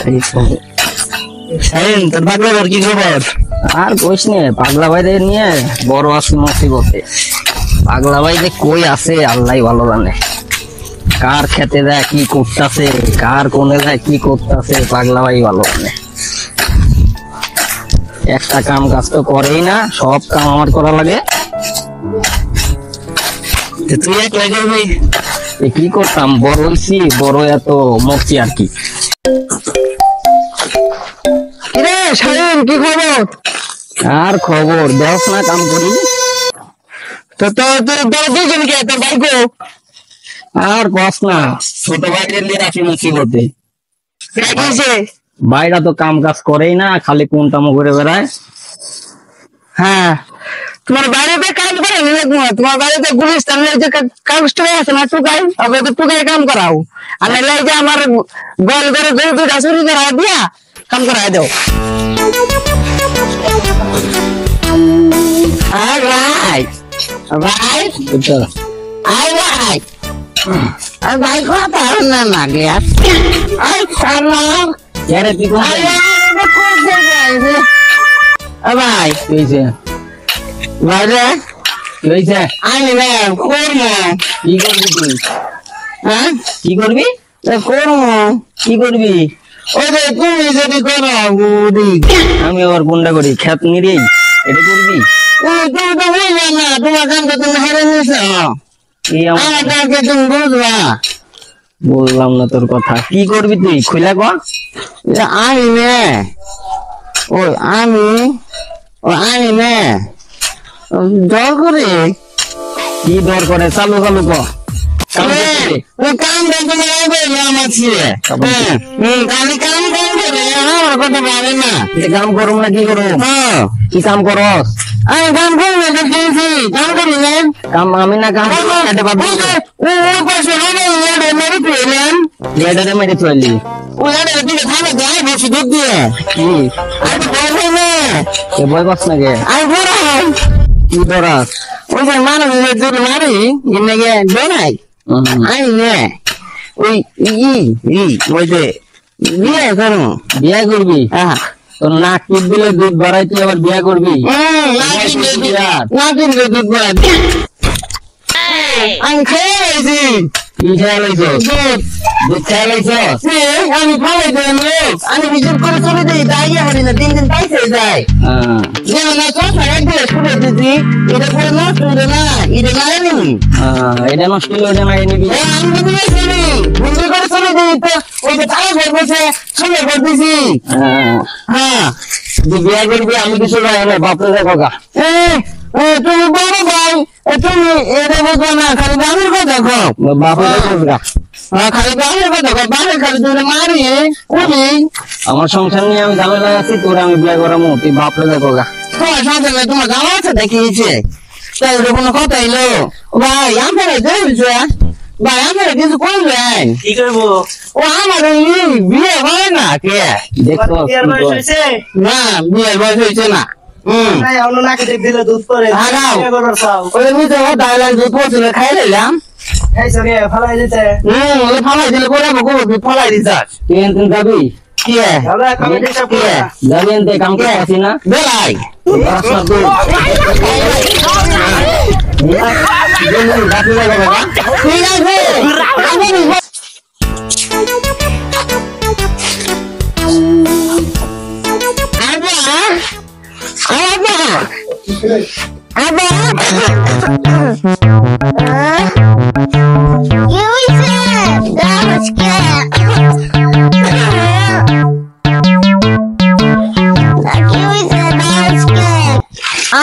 তোর পাগলা ভাইয়ের কি খবর? আর কইস নে, পাগলা ভাইরে নিয়ে বড় আছি মুসিবতে। পাগলা ভাই যে কই আছে আল্লাহ ভালো জানে। কার খেতে যায় কি করতেছে, কার কোনে যায় কি করতেছে, পাগলা ভাই ভালো জানে। একটা কাম কাজ তো করেই না, সব কাম আমার করা লাগে। তুই একলাই করবি? কি করতাম, বড় হইছি, বড় এত মরছি আর কি। কিরে শাহিন, কি খবর? আর খবর দেখ না, কাম করি। তো তোর দুজন কে, তোর ভাই গো? আর কস না, ছোট ভাইদের নিয়ে রাখি মুসিবতে। ভাইরা তো কাম কাজ করেই না, খালি কোনটামো ঘুরে বেড়ায়। হ্যাঁ, তোমার বাড়িতে কাজ করে না? তোমার বাড়িতে গুলিস্তানের যে কাগজটা আছে না, টুকাই, ওকে তো টুকাই কাম করাও। আর নাইলে যে আমার গোল করে গরু দুটা চুরি করা দিয়া কাম করাই দাও। ভাই ভাই ভাই ভাই কথা না লাগে ভাই ভাইরে আমি না করবো। কি করবি তুই? হ্যাঁ, কি করবি? করবো। কি করবি? ওই যে তুমি যদি করো আমি আবার কোনটা করি? খেত নিরি এটা করবি? তুমি তো বুঝবে না, তোমার কামটা তুমি হেরে নিয়েছ। এই আমার কামকে তুমি বুঝবা। বললাম না তোর কথা। কি করবি তুই? খুলে কর। আমি নে ওই আমি নে দর করে কি দর করে? চালু চালু কর। কাম আমার ছেলে আমি কাম করবে আমার কথা পারে না। কাম করুম না কি করুম? কি কাম করস? আমি কাম করবো কাম করি না। কাম আমি না কাম খেতে পারবো? লেডারে মেরে চলি দুধ দিয়ে কি বই বস না গে? আমি বড় কি দরাস? ওই যে মানুষ দুধ মারি এনে বেড়াই আমি নে ওই ওই যে বিয়ে করো। বিয়া করবি? হ্যাঁ, তোর নাক টিপ দিলে দুধ বাড়াই, তুই আবার বিয়া করবি? দুধ বাড়াই আমি খেয়েছি। কি খেয়ালাইছ? দুধ খেয়ালাইছ? আমি খাওয়াই দেন লোক, আমি বিজুর করে চলে যাই, তাই হারি না 3 দিন পাইছে যায়। যেমন না চোখা একদিন ছুটে দিচ্ছি, এটা করে নষ্ট হলো না, এটা না নিবি। এটা নষ্ট হলো, এটা না নিবি। আমি বিজুর করে চলে যাই তো ওই যে তাই ঘর বসে ছুটে করে দিছি। হ্যাঁ, তুই বিয়া করবি, আমি কিছু জানি না, বাপরে দেখো গা। তুমি বড় ভাই, তুমি এটা দেখো না, খালি বাবার কথা দেখো। বাপরে দেখো গা। খালি বাবার কথা দেখো, বাবার খালি তুমি মারি উনি। আমার সংসার নিয়ে আমি ঝামেলা আছি, তোর আমি বিয়া করামো, তুই বাপরে দেখো গা। তোমার সাথে তোমার গাওয়া আছে দেখিয়েছে, তাই কোনো কথা এলো ভাই আপনারা দেখছে ভাই আপনারা কিছু করবেন। কি করবো? ও আমার বিয়ে হয় না কে দেখো না, বিয়ের বয়স হয়েছে না। নাকি দিলে দুধ করে দুধ পড়ছিল খাই নিলাম। ফালাই দিতে ফালাই দিলে করে ফালাই দিচ্ছাস তুই এনতেন যাবি? কি যাবি এনতে, কাম করে আছি না বেলাই ঠিক আছে।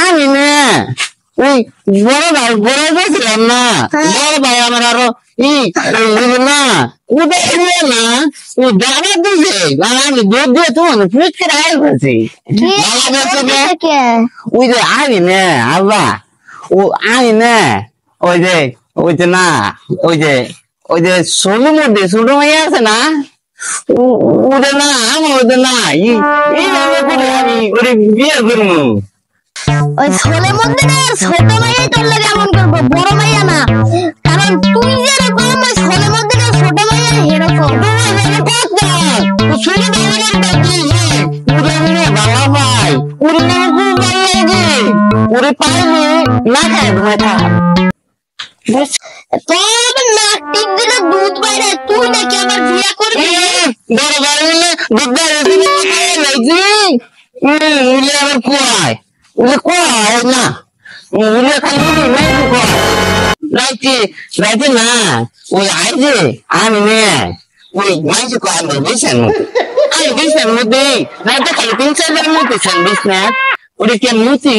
আমি না ওই বড় ভাই বড় গেছিলাম না, বড় ভাই আমার আরো না উদয় না ওই দাদা দিছে, আমি দুধ দিয়ে তোমার ফ্রিজ করে আয় করছি। ওই যে আমি না আল্লাহ ও আমি না ওই যে না ওই যে ছোটোর মধ্যে ছোট মাইয়া আছে না, ওদের না আমার ওদের না আমি ওরে বিয়ে করবো। ওই ছোলের মধ্যে না ছোট মাইয়াই তোর লাগে এমন করবো, বড় মাইয়া না। কারণ তুই যেরকম ওই ছোলের মধ্যে ছোট মাইয়া এরকম। শুনে বাবা ভাই ওরে না খুব ভালো লাগে ওরে পাইলে না খায় ঘুমায় থাক তোর নাক টিপ দিলে দুধ বাইরে তুই নাকি আমার বিয়ে করবি বড় বাড়ি দুধ বাইরে লাগছি উলে আবার কয় উলে কয় না উলে খালি নাই কয় রাইতে না ওই আইজে আমি নে ওই মাইজে কয় আমি বিছান মতো আমি বিছান মধ্যে রাইতে খালি 3-4 মতো বিছ না ওরে কে মুতি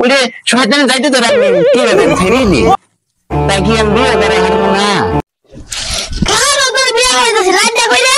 ওরে শয়তান যাইতে তো রাখবি কি রে ছেড়ে দি তাই কি আমি বিয়ে করে হারবো না কার তোর বিয়ে হয়ে গেছে রাইতে কইরা